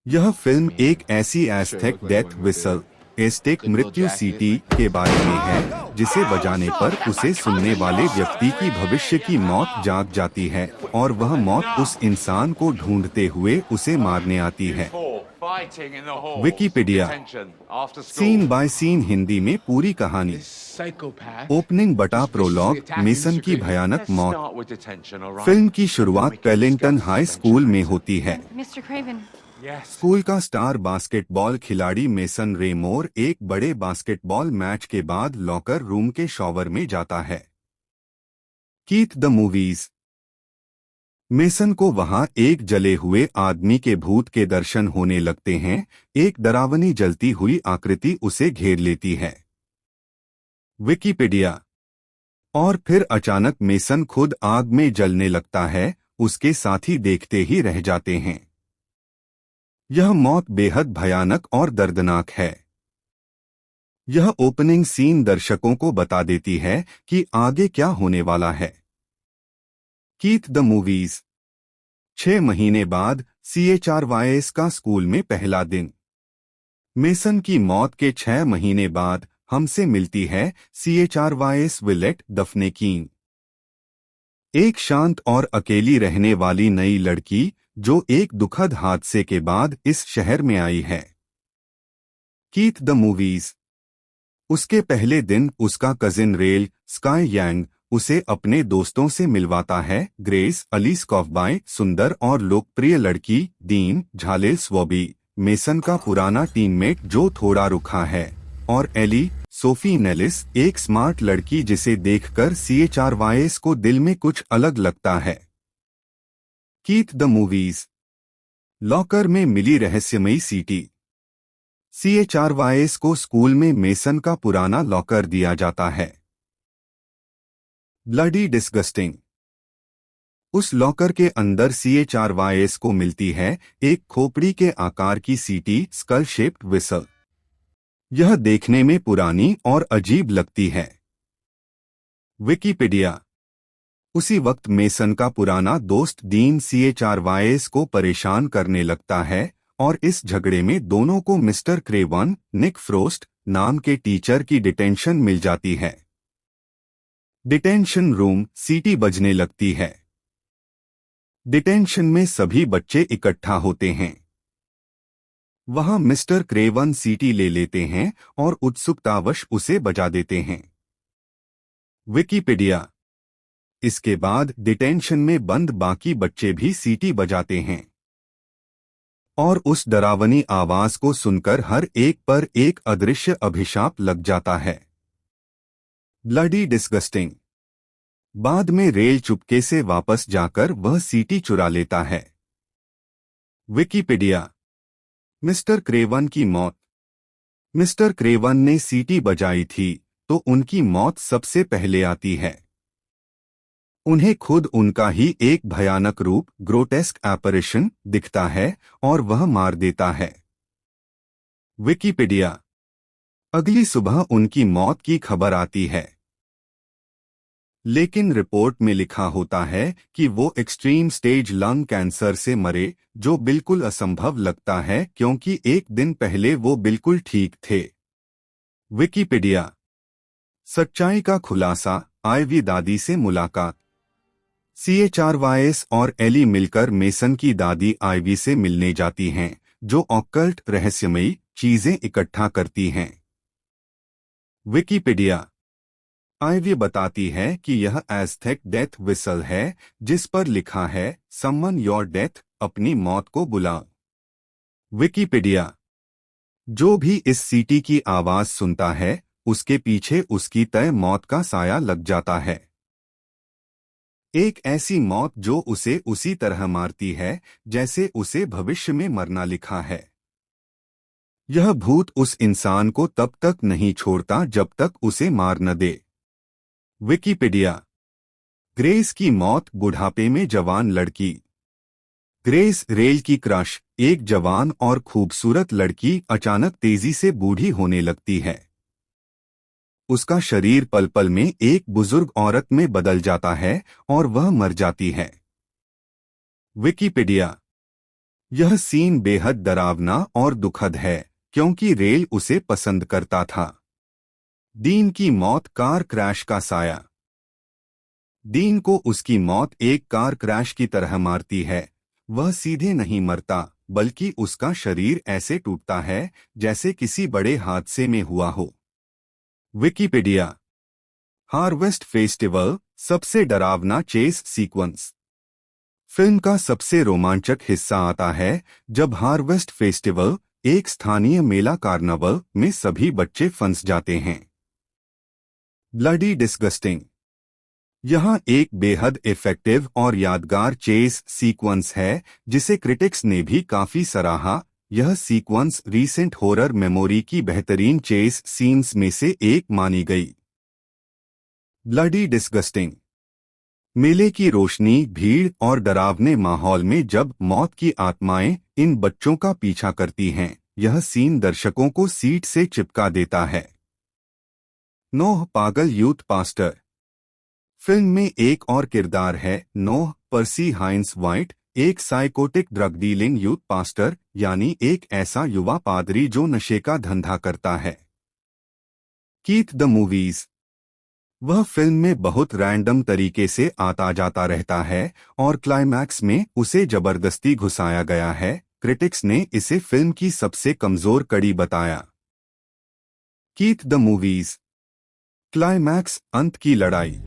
यह फिल्म एक ऐसी एस्थेटिक डेथ विसल एस्टेक मृत्यु सीटी के बारे में है जिसे बजाने पर उसे सुनने वाले व्यक्ति की भविष्य की मौत जाग जाती है और वह मौत उस इंसान को ढूंढते हुए उसे मारने आती है। Wikipedia. Scene by scene Hindi में पूरी कहानी। ओपनिंग बटा प्रोलॉग मेसन की भयानक मौत। फिल्म की शुरुआत पेलिंगटन हाई स्कूल में होती है। स्कूल का स्टार बास्केटबॉल खिलाड़ी मेसन रे मोर एक बड़े बास्केटबॉल मैच के बाद लॉकर रूम के शॉवर में जाता है। Keith the movies. मेसन को वहां एक जले हुए आदमी के भूत के दर्शन होने लगते हैं। एक डरावनी जलती हुई आकृति उसे घेर लेती है। विकिपीडिया। और फिर अचानक मेसन खुद आग में जलने लगता है, उसके साथी देखते ही रह जाते हैं। यह मौत बेहद भयानक और दर्दनाक है। यह ओपनिंग सीन दर्शकों को बता देती है कि आगे क्या होने वाला है। Keith the movies. 6 महीने बाद CHRYS का स्कूल में पहला दिन। मेसन की मौत के 6 महीने बाद हमसे मिलती है CHRYS विलेट दफने कीन, एक शांत और अकेली रहने वाली नई लड़की जो एक दुखद हादसे के बाद इस शहर में आई है। Keith the movies. उसके पहले दिन उसका कजिन रेल स्काई यांग उसे अपने दोस्तों से मिलवाता है। ग्रेस अलीस्कॉफबाय सुंदर और लोकप्रिय लड़की, डीन झाले स्वॉबी मेसन का पुराना टीममेट जो थोड़ा रुखा है, और एली सोफी नेलिस एक स्मार्ट लड़की जिसे देखकर CHRYS को दिल में कुछ अलग लगता है। Keith the movies. लॉकर में मिली रहस्यमयी सीटी। CHRYS को स्कूल में मेसन का पुराना लॉकर दिया जाता है। Bloody disgusting. उस लॉकर के अंदर CHRYS को मिलती है एक खोपड़ी के आकार की सीटी स्कल शेप्ड विसल। यह देखने में पुरानी और अजीब लगती है। विकिपीडिया। उसी वक्त मेसन का पुराना दोस्त डीन CHRYS को परेशान करने लगता है और इस झगड़े में दोनों को मिस्टर क्रेवन निक फ्रोस्ट नाम के टीचर की डिटेंशन मिल जाती है। डिटेंशन रूम सीटी बजने लगती है। डिटेंशन में सभी बच्चे इकट्ठा होते हैं। वहां मिस्टर क्रेवन सीटी ले लेते हैं और उत्सुकतावश उसे बजा देते हैं। विकिपीडिया। इसके बाद डिटेंशन में बंद बाकी बच्चे भी सीटी बजाते हैं और उस डरावनी आवाज को सुनकर हर एक पर एक अदृश्य अभिशाप लग जाता है। Bloody disgusting. बाद में रेल चुपके से वापस जाकर वह सीटी चुरा लेता है। विकिपीडिया। मिस्टर क्रेवन की मौत। मिस्टर क्रेवन ने सीटी बजाई थी तो उनकी मौत सबसे पहले आती है। उन्हें खुद उनका ही एक भयानक रूप ग्रोटेस्क एपरेशन दिखता है और वह मार देता है। विकिपीडिया। अगली सुबह उनकी मौत की खबर आती है, लेकिन रिपोर्ट में लिखा होता है कि वो एक्सट्रीम स्टेज लंग कैंसर से मरे, जो बिल्कुल असंभव लगता है क्योंकि एक दिन पहले वो बिल्कुल ठीक थे। विकिपीडिया। सच्चाई का खुलासा। आइवी दादी से मुलाकात। CHRYS और एली मिलकर मेसन की दादी आइवी से मिलने जाती हैं, जो ऑकल्ट रहस्यमयी चीजें इकट्ठा करती हैं। विकिपीडिया। आइवी बताती है कि यह एस्थेटिक डेथ विसल है जिस पर लिखा है समवन योर डेथ, अपनी मौत को बुला। विकिपीडिया। जो भी इस सीटी की आवाज सुनता है उसके पीछे उसकी तय मौत का साया लग जाता है। एक ऐसी मौत जो उसे उसी तरह मारती है जैसे उसे भविष्य में मरना लिखा है। यह भूत उस इंसान को तब तक नहीं छोड़ता जब तक उसे मार न दे। विकिपीडिया। ग्रेस की मौत। बुढ़ापे में जवान लड़की। ग्रेस रेल की क्रश, एक जवान और खूबसूरत लड़की, अचानक तेजी से बूढ़ी होने लगती है। उसका शरीर पल पल में एक बुजुर्ग औरत में बदल जाता है और वह मर जाती है। विकिपीडिया। यह सीन बेहद डरावना और दुखद है क्योंकि रेल उसे पसंद करता था। डीन की मौत कार क्रैश का साया। डीन को उसकी मौत एक कार क्रैश की तरह मारती है। वह सीधे नहीं मरता, बल्कि उसका शरीर ऐसे टूटता है जैसे किसी बड़े हादसे में हुआ हो। विकिपीडिया। हार्वेस्ट फेस्टिवल सबसे डरावना चेस सीक्वेंस। फिल्म का सबसे रोमांचक हिस्सा आता है जब हार्वेस्ट फेस्टिवल, एक स्थानीय मेला कार्निवल में सभी बच्चे फंस जाते हैं। Bloody disgusting. यहाँ एक बेहद इफेक्टिव और यादगार चेस सीक्वेंस है जिसे क्रिटिक्स ने भी काफी सराहा। यह सीक्वेंस रीसेंट हॉरर मेमोरी की बेहतरीन चेस सीन्स में से एक मानी गई। Bloody disgusting. मेले की रोशनी, भीड़ और डरावने माहौल में जब मौत की आत्माएं इन बच्चों का पीछा करती हैं, यह सीन दर्शकों को सीट से चिपका देता है। नोह पागल यूथ पास्टर। फिल्म में एक और किरदार है, नोह पर्सी हाइंस वाइट, एक psychotic drug dealing youth pastor, यानी एक ऐसा युवा पादरी जो नशे का धंधा करता है। Keith the movies. वह फिल्म में बहुत रैंडम तरीके से आता जाता रहता है और क्लाइमैक्स में उसे जबरदस्ती घुसाया गया है। क्रिटिक्स ने इसे फिल्म की सबसे कमजोर कड़ी बताया। Keith the movies. क्लाइमैक्स, अंत की लड़ाई।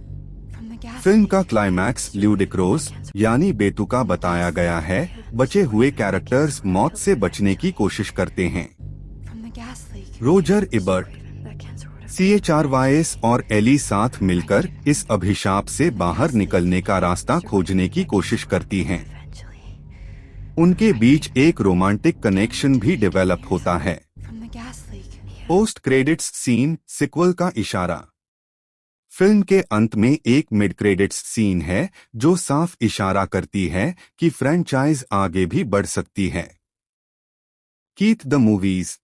फिल्म का क्लाइमैक्स ल्यूडिक्रोस यानी बेतुका बताया गया है। बचे हुए कैरेक्टर्स मौत से बचने की कोशिश करते हैं। रोजर इबर्ट। CHRYS और एली साथ मिलकर इस अभिशाप से बाहर निकलने का रास्ता खोजने की कोशिश करती हैं। उनके बीच एक रोमांटिक कनेक्शन भी डेवलप होता है। पोस्ट क्रेडिट्स सीन, सिक्वल का इशारा। फिल्म के अंत में एक मिड क्रेडिट्स सीन है जो साफ इशारा करती है कि फ्रेंचाइज आगे भी बढ़ सकती है। Keith the movies.